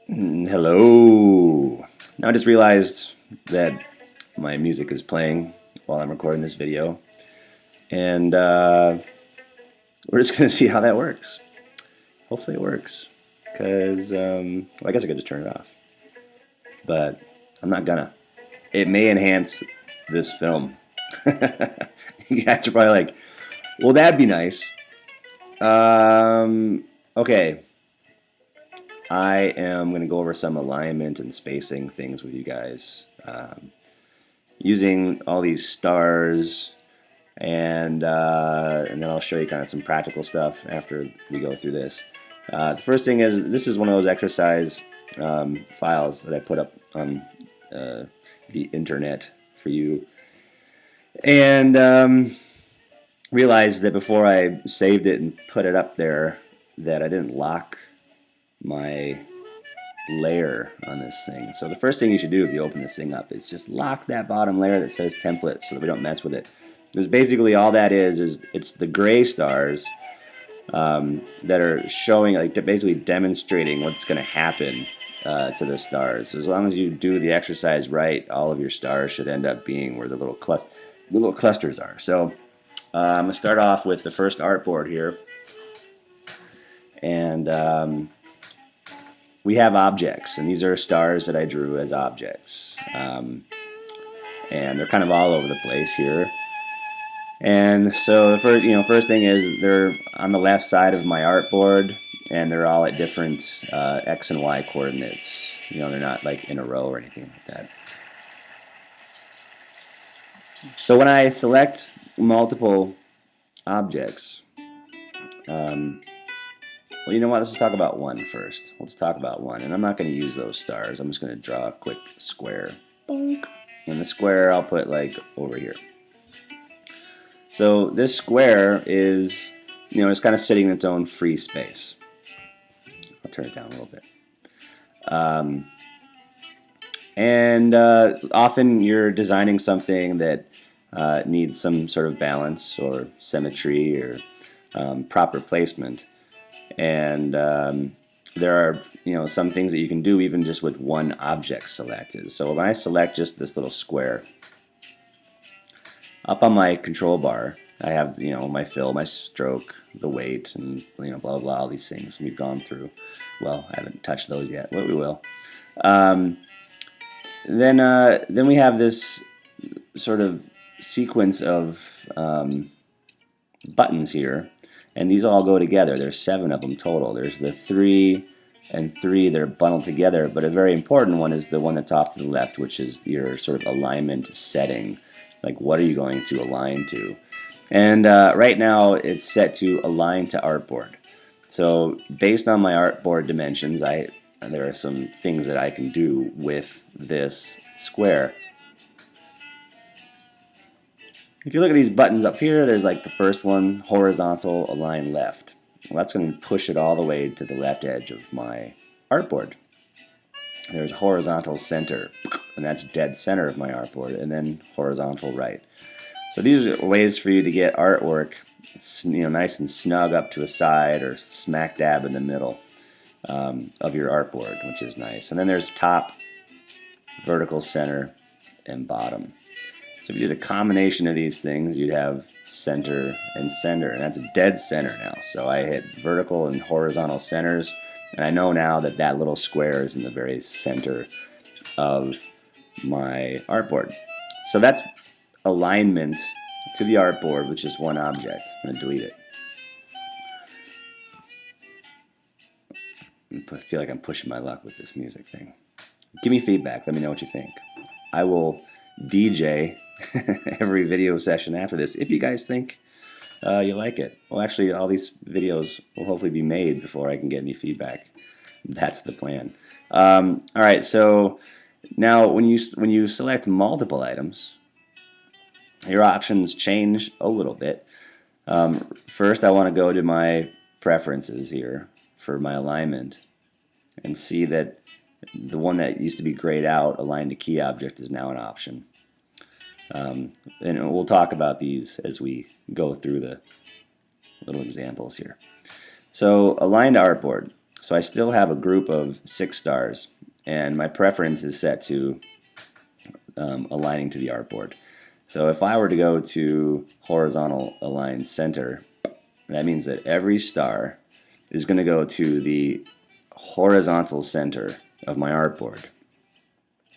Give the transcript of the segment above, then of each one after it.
Hello. Now I just realized that my music is playing while I'm recording this video, and we're just gonna see how that works. Hopefully it works, because well, I guess I could just turn it off, but I'm not gonna. It may enhance this film. You guys are probably like, "Well, that'd be nice." Okay. I am going to go over some alignment and spacing things with you guys, using all these stars, and then I'll show you kind of some practical stuff after we go through this. The first thing is this is one of those exercise files that I put up on the internet for you, and realized that before I saved it and put it up there that I didn't lock my layer on this thing. So the first thing you should do if you open this thing up is just lock that bottom layer that says template so that we don't mess with it. Because basically all that is it's the gray stars that are showing, like basically demonstrating what's going to happen to the stars. So as long as you do the exercise right, all of your stars should end up being where the little clusters are. So I'm going to start off with the first artboard here. And we have objects, and these are stars that I drew as objects. And they're kind of all over the place here. And so the first thing is they're on the left side of my artboard, and they're all at different X and Y coordinates. They're not like in a row or anything like that. So when I select multiple objects, well, you know what? Let's just talk about one first. Let's talk about one. And I'm not going to use those stars. I'm just going to draw a quick square. Bonk. And the square I'll put like over here. So this square is, it's kind of sitting in its own free space. I'll turn it down a little bit. Often you're designing something that needs some sort of balance or symmetry or proper placement. And there are, some things that you can do even just with one object selected. So when I select just this little square, up on my control bar, I have, my fill, my stroke, the weight, and, blah, blah, blah, all these things we've gone through. Well, I haven't touched those yet, but we will. Then we have this sort of sequence of buttons here. And these all go together. There's 7 of them total. There's the 3 and 3 that are bundled together, but a very important one is the one that's off to the left, which is your sort of alignment setting. Like, what are you going to align to? And right now, it's set to align to artboard. So based on my artboard dimensions, there are some things that I can do with this square. If you look at these buttons up here, there's like the first one, horizontal, align left. Well, that's going to push it all the way to the left edge of my artboard. There's horizontal center, and that's dead center of my artboard, and then horizontal right. So these are ways for you to get artwork, nice and snug up to a side or smack dab in the middle of your artboard, which is nice. And then there's top, vertical center, and bottom. So if you did a combination of these things, you'd have center and center, and that's a dead center now. So I hit vertical and horizontal centers, and I know now that that little square is in the very center of my artboard. So that's alignment to the artboard, which is one object. I'm going to delete it. I feel like I'm pushing my luck with this music thing. Give me feedback. Let me know what you think. I will DJ every video session after this if you guys think you like it. Well, actually, all these videos will hopefully be made before I can get any feedback. That's the plan. All right, so now when you select multiple items, your options change a little bit. First, I want to go to my preferences here for my alignment and see that the one that used to be grayed out, aligned to key object, is now an option. And we'll talk about these as we go through the little examples here. So align to artboard. So I still have a group of 6 stars, and my preference is set to aligning to the artboard. So if I were to go to horizontal align center, that means that every star is going to go to the horizontal center of my artboard.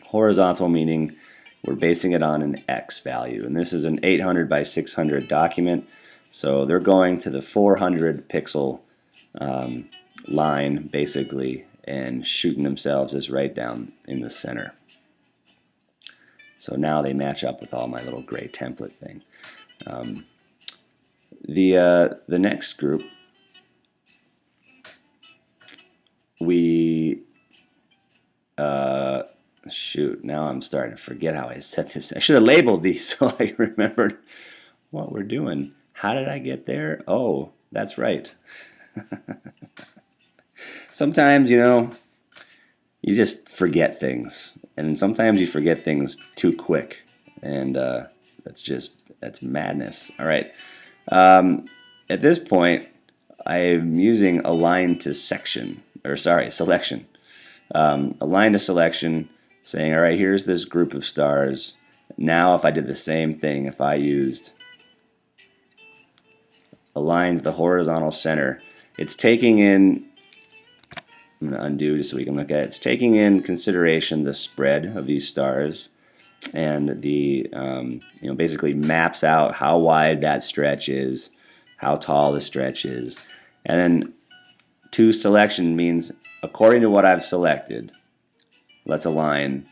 Horizontal meaning we're basing it on an X value, and this is an 800 by 600 document, so they're going to the 400 pixel line basically and shooting themselves as right down in the center. So now they match up with all my little gray template thing. The next group, we shoot, now I'm starting to forget how I set this. I should have labeled these so I remembered what we're doing. How did I get there? Oh, that's right. Sometimes, you know, you just forget things, and sometimes you forget things too quick, and that's madness. All right. At this point, I'm using align to selection. Align to selection, saying, all right, here's this group of stars. Now, if I did the same thing, if I used align to the horizontal center, it's taking in, I'm going to undo just so we can look at it. It's taking in consideration the spread of these stars, and the basically maps out how wide that stretch is, how tall the stretch is, and then to selection means according to what I've selected, let's align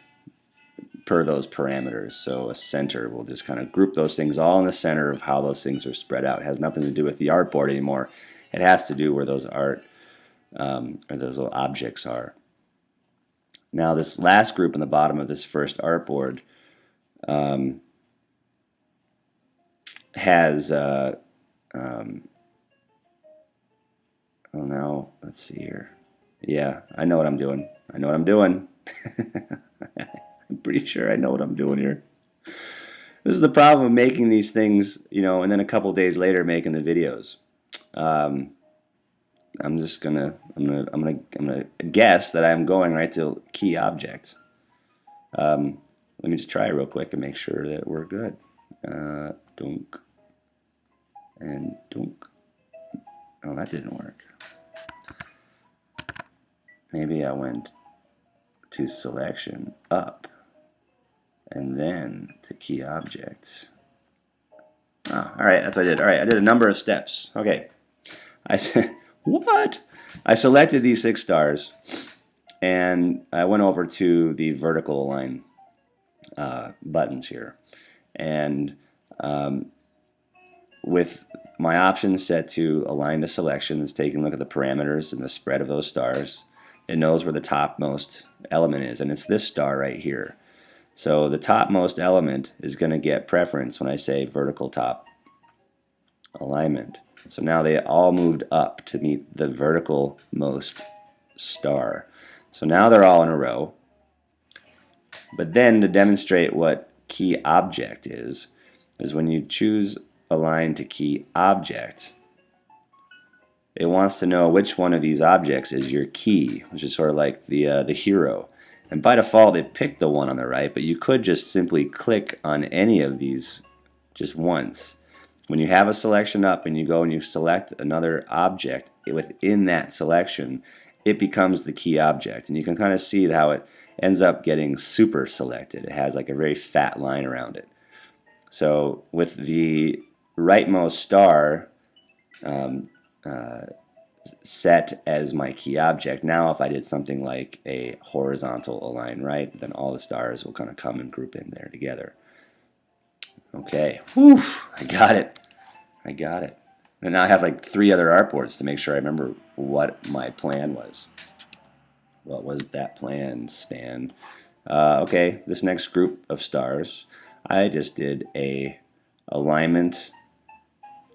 per those parameters. So a center, we'll just kind of group those things all in the center of how those things are spread out. It has nothing to do with the artboard anymore. It has to do where those or those little objects are. Now this last group in the bottom of this first artboard has oh, now let's see here. Yeah, I know what I'm doing. I know what I'm doing. I'm pretty sure I know what I'm doing here. This is the problem of making these things, you know, and then a couple days later making the videos. I'm gonna guess that I'm going right to key object. Let me just try real quick and make sure that we're good. Dunk and dunk. Oh, that didn't work. Maybe I went to selection up and then to key objects. Oh, all right, that's what I did. All right, I did a number of steps. Okay, I said, what? I selected these 6 stars, and I went over to the vertical align buttons here, and with my options set to align to selection, it's taking a look at the parameters and the spread of those stars. It knows where the topmost element is, and it's this star right here. So the topmost element is going to get preference when I say vertical top alignment. So now they all moved up to meet the vertical most star. So now they're all in a row. But then to demonstrate what key object is when you choose align to key object, it wants to know which one of these objects is your key, which is sort of like the hero. And by default, it picked the one on the right, but you could just simply click on any of these just once. When you have a selection up and you go and you select another object within that selection, it becomes the key object. And you can kind of see how it ends up getting super selected. It has like a very fat line around it. So with the rightmost star set as my key object, now if I did something like a horizontal align right, then all the stars will kind of come and group in there together. Okay, whew, I got it. And now I have like 3 other artboards to make sure I remember what my plan was. What was that plan, Stan? Okay, this next group of stars, I just did a alignment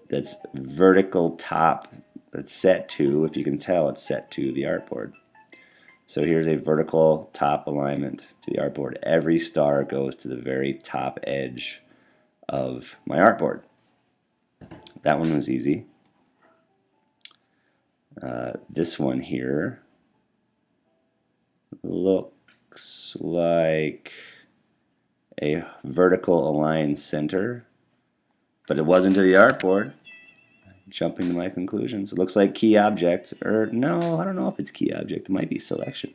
that's vertical top, that's set to, if you can tell, it's set to the artboard. So here's a vertical top alignment to the artboard. Every star goes to the very top edge of my artboard. That one was easy. This one here, looks like a vertical align center, but it wasn't to the artboard. Jumping to my conclusions. It looks like key object, or no, I don't know if it's key object. It might be selection.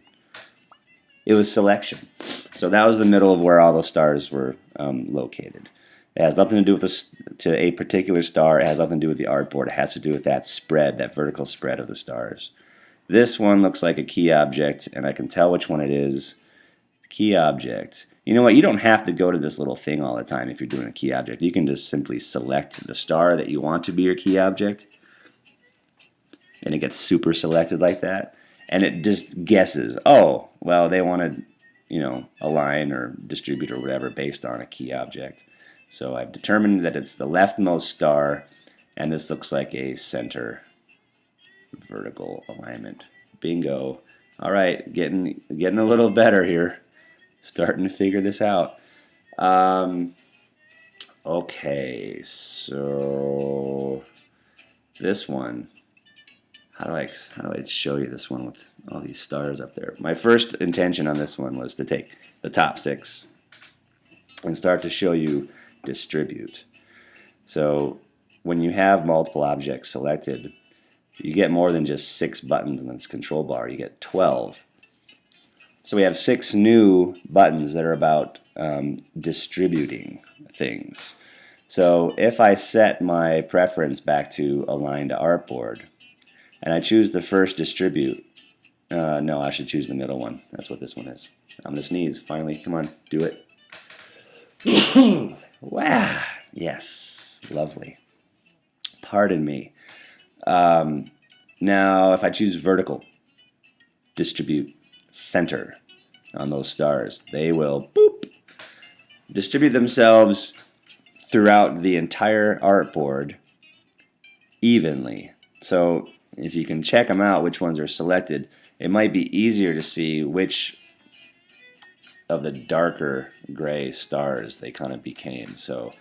It was selection. So that was the middle of where all those stars were located. It has nothing to do with to a particular star. It has nothing to do with the artboard. It has to do with that spread, that vertical spread of the stars. This one looks like a key object, and I can tell which one it is. Key object. You know what? You don't have to go to this little thing all the time if you're doing a key object. You can just simply select the star that you want to be your key object, and it gets super selected like that. And it just guesses, oh, well, they wanted, align or distribute or whatever based on a key object. So I've determined that it's the leftmost star, and this looks like a center vertical alignment. Bingo. All right, getting a little better here. Starting to figure this out. Okay, so this one. How do I show you this one with all these stars up there? My first intention on this one was to take the top 6 and start to show you distribute. So when you have multiple objects selected, you get more than just 6 buttons in this control bar. You get 12. So we have 6 new buttons that are about distributing things. So if I set my preference back to align to artboard, and I choose the first distribute, no, I should choose the middle one. That's what this one is. I'm going to sneeze. Finally, come on, do it. Wow, yes, lovely. Pardon me. Now, if I choose vertical, distribute center on those stars, they will boop, distribute themselves throughout the entire artboard evenly. So if you can check them out, which ones are selected, it might be easier to see which of the darker gray stars they kind of became. So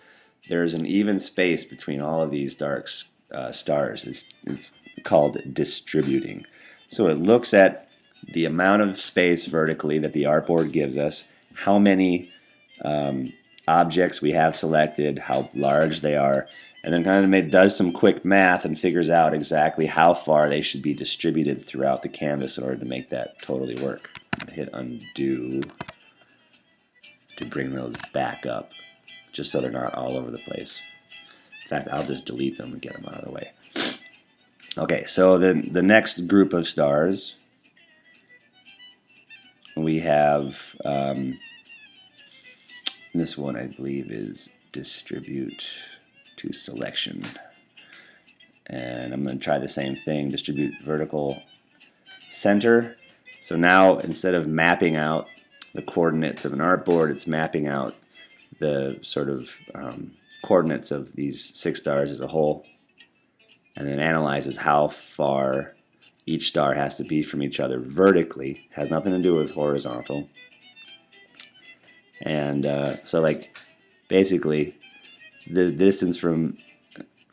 there's an even space between all of these dark stars. It's called distributing. So it looks at the amount of space vertically that the artboard gives us, how many objects we have selected, how large they are, and then kind of does some quick math and figures out exactly how far they should be distributed throughout the canvas in order to make that totally work. Hit undo to bring those back up, just so they're not all over the place. In fact, I'll just delete them and get them out of the way. Okay, so the next group of stars, we have this one, I believe, is distribute to selection. And I'm going to try the same thing, distribute vertical center. So now, instead of mapping out the coordinates of an artboard, it's mapping out the sort of coordinates of these 6 stars as a whole, and then analyzes how far each star has to be from each other vertically. Has nothing to do with horizontal. And so, like, basically, the distance from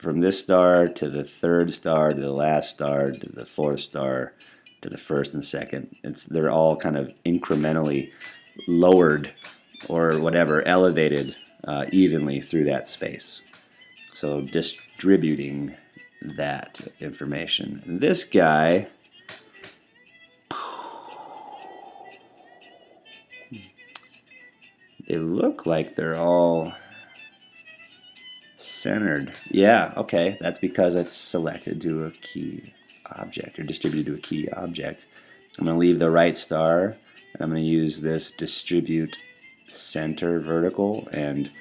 this star to the 3rd star to the last star to the 4th star to the 1st and 2nd, they're all kind of incrementally lowered or whatever, elevated evenly through that space. So distributing that information. This guy, they look like they're all centered. Yeah, okay, that's because it's selected to a key object or distributed to a key object. I'm going to leave the right star, and I'm going to use this distribute center vertical, and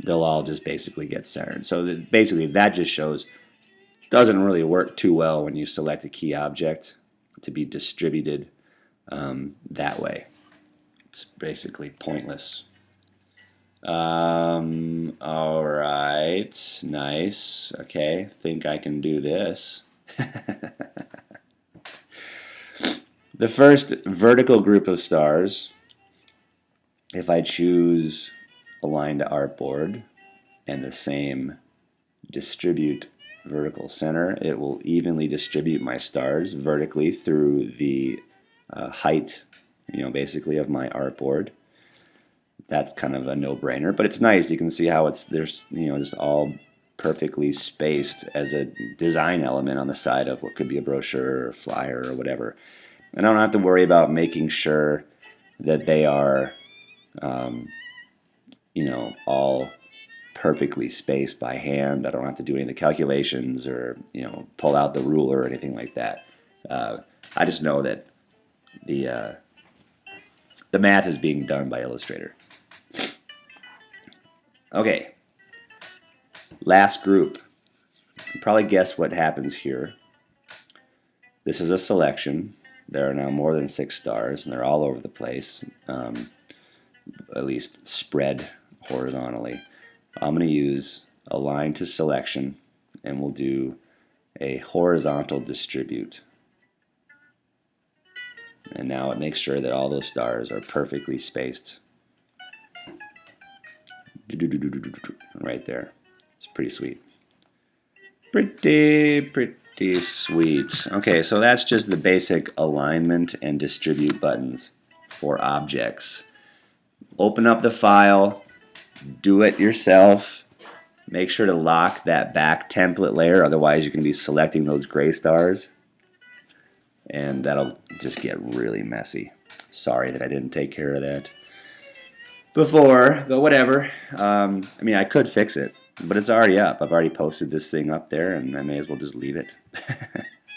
they'll all just basically get centered. So basically that just shows doesn't really work too well when you select a key object to be distributed that way. It's basically pointless. All right, nice. Okay, think I can do this. The first vertical group of stars, if I choose align to artboard and the same distribute vertical center, it will evenly distribute my stars vertically through the height basically of my artboard. That's kind of a no-brainer, but it's nice. You can see how there's just all perfectly spaced as a design element on the side of what could be a brochure or flyer or whatever. And I don't have to worry about making sure that they are, all perfectly spaced by hand. I don't have to do any of the calculations or pull out the ruler or anything like that. I just know that the math is being done by Illustrator. Okay, last group. You can probably guess what happens here. This is a selection. There are now more than 6 stars, and they're all over the place, at least spread horizontally. I'm going to use align to selection, and we'll do a horizontal distribute. And now it makes sure that all those stars are perfectly spaced. Right there. It's pretty sweet. Pretty sweet. Okay, so that's just the basic alignment and distribute buttons for objects. Open up the file, do it yourself. Make sure to lock that back template layer, otherwise you're going to be selecting those gray stars. And that'll just get really messy. Sorry that I didn't take care of that before, but whatever. I could fix it, but it's already up. I've already posted this thing up there, and I may as well just leave it.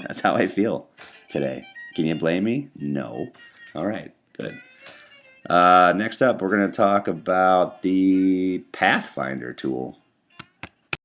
That's how I feel today. Can you blame me? No. All right, good. Next up, we're going to talk about the Pathfinder tool.